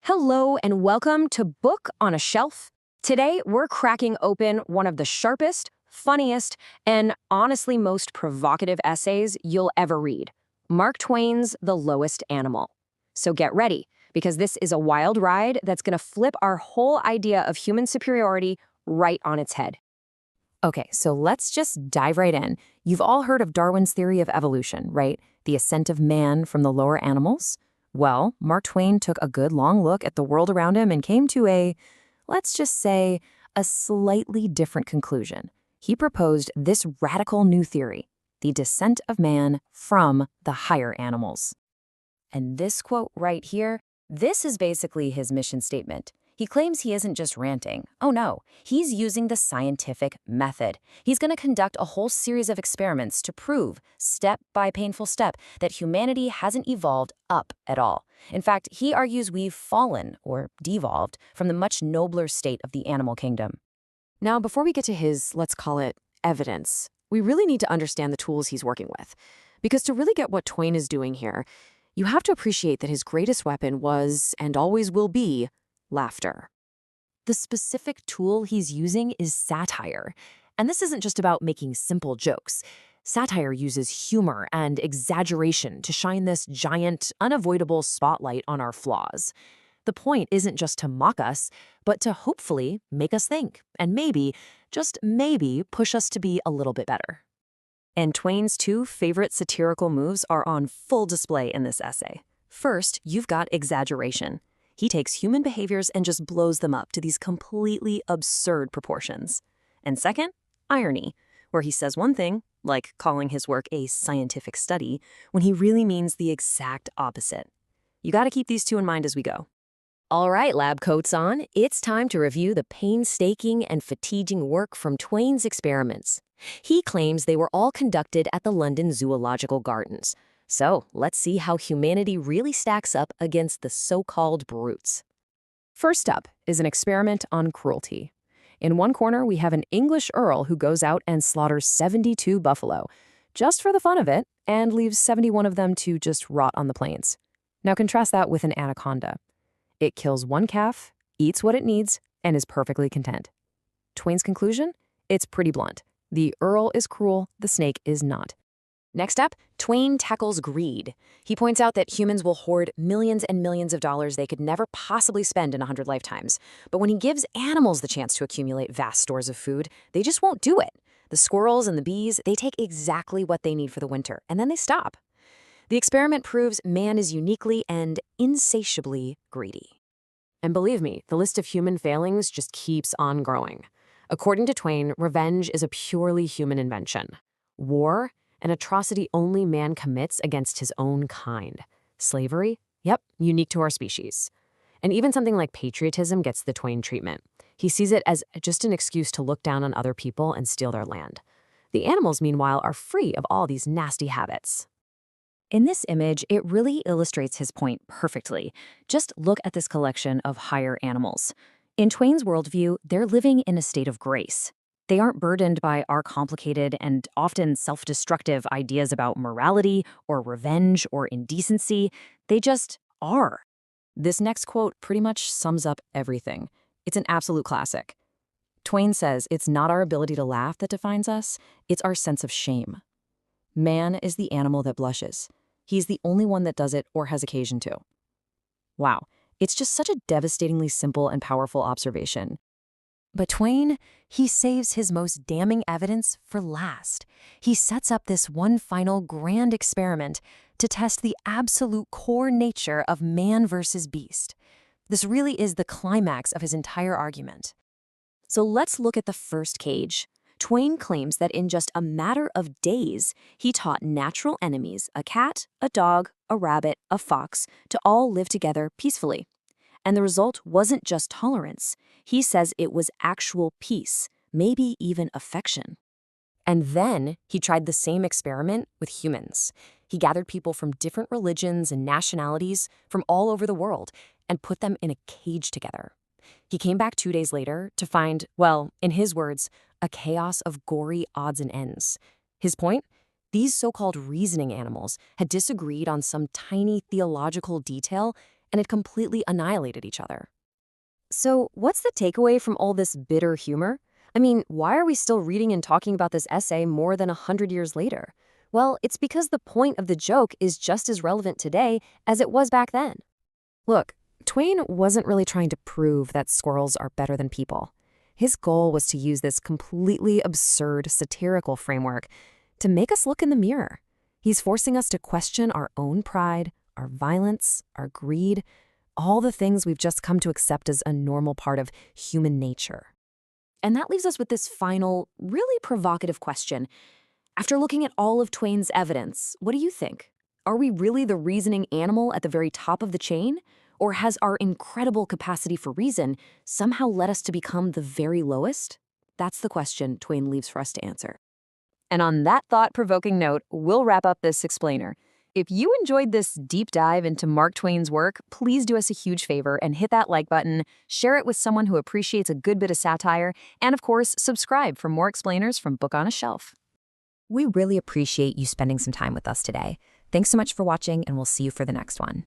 Hello and welcome to Book on a Shelf. Today, we're cracking open one of the sharpest, funniest, and honestly most provocative essays you'll ever read. Mark Twain's The Lowest Animal. So get ready, because this is a wild ride that's going to flip our whole idea of human superiority right on its head. Okay, so let's just dive right in. You've all heard of Darwin's theory of evolution, right? The ascent of man from the lower animals? Well, Mark Twain took a good long look at the world around him and came to let's just say, a slightly different conclusion. He proposed this radical new theory, the descent of man from the higher animals. And this quote right here, this is basically his mission statement. He claims he isn't just ranting. Oh no, he's using the scientific method. He's going to conduct a whole series of experiments to prove, step by painful step, that humanity hasn't evolved up at all. In fact, he argues we've fallen, or devolved, from the much nobler state of the animal kingdom. Now, before we get to his, let's call it, evidence, we really need to understand the tools he's working with. Because to really get what Twain is doing here, you have to appreciate that his greatest weapon was, and always will be, laughter. The specific tool he's using is satire. And this isn't just about making simple jokes. Satire uses humor and exaggeration to shine this giant, unavoidable spotlight on our flaws. The point isn't just to mock us, but to hopefully make us think, and maybe, just maybe, push us to be a little bit better. And Twain's two favorite satirical moves are on full display in this essay. First, you've got exaggeration. He takes human behaviors and just blows them up to these completely absurd proportions. And second, irony, where he says one thing, like calling his work a scientific study, when he really means the exact opposite. You got to keep these two in mind as we go. All right, lab coats on, it's time to review the painstaking and fatiguing work from Twain's experiments. He claims they were all conducted at the London Zoological Gardens. So let's see how humanity really stacks up against the so-called brutes. First up is an experiment on cruelty. In one corner, we have an English earl who goes out and slaughters 72 buffalo, just for the fun of it, and leaves 71 of them to just rot on the plains. Now contrast that with an anaconda. It kills one calf, eats what it needs, and is perfectly content. Twain's conclusion? It's pretty blunt. The earl is cruel, the snake is not. Next up, Twain tackles greed. He points out that humans will hoard millions and millions of dollars they could never possibly spend in 100 lifetimes. But when he gives animals the chance to accumulate vast stores of food, they just won't do it. The squirrels and the bees, they take exactly what they need for the winter, and then they stop. The experiment proves man is uniquely and insatiably greedy. And believe me, the list of human failings just keeps on growing. According to Twain, revenge is a purely human invention. War, an atrocity only man commits against his own kind. Slavery? Yep, unique to our species. And even something like patriotism gets the Twain treatment. He sees it as just an excuse to look down on other people and steal their land. The animals, meanwhile, are free of all these nasty habits. In this image, it really illustrates his point perfectly. Just look at this collection of higher animals. In Twain's worldview, they're living in a state of grace. They aren't burdened by our complicated and often self-destructive ideas about morality or revenge or indecency. They just are. This next quote pretty much sums up everything. It's an absolute classic. Twain says it's not our ability to laugh that defines us, it's our sense of shame. Man is the animal that blushes. He's the only one that does it or has occasion to. Wow, it's just such a devastatingly simple and powerful observation. But Twain, he saves his most damning evidence for last. He sets up this one final grand experiment to test the absolute core nature of man versus beast. This really is the climax of his entire argument. So let's look at the first cage. Twain claims that in just a matter of days, he taught natural enemies, a cat, a dog, a rabbit, a fox, to all live together peacefully. And the result wasn't just tolerance. He says it was actual peace, maybe even affection. And then he tried the same experiment with humans. He gathered people from different religions and nationalities from all over the world and put them in a cage together. He came back 2 days later to find, well, in his words, a chaos of gory odds and ends. His point? These so-called reasoning animals had disagreed on some tiny theological detail, and had completely annihilated each other. So, what's the takeaway from all this bitter humor? I mean, why are we still reading and talking about this essay more than 100 years later? Well, it's because the point of the joke is just as relevant today as it was back then. Look, Twain wasn't really trying to prove that squirrels are better than people. His goal was to use this completely absurd satirical framework to make us look in the mirror. He's forcing us to question our own pride, our violence, our greed, all the things we've just come to accept as a normal part of human nature. And that leaves us with this final, really provocative question. After looking at all of Twain's evidence, what do you think? Are we really the reasoning animal at the very top of the chain? Or has our incredible capacity for reason somehow led us to become the very lowest? That's the question Twain leaves for us to answer. And on that thought-provoking note, we'll wrap up this explainer. If you enjoyed this deep dive into Mark Twain's work, please do us a huge favor and hit that like button, share it with someone who appreciates a good bit of satire, and of course, subscribe for more explainers from Book on a Shelf. We really appreciate you spending some time with us today. Thanks so much for watching, and we'll see you for the next one.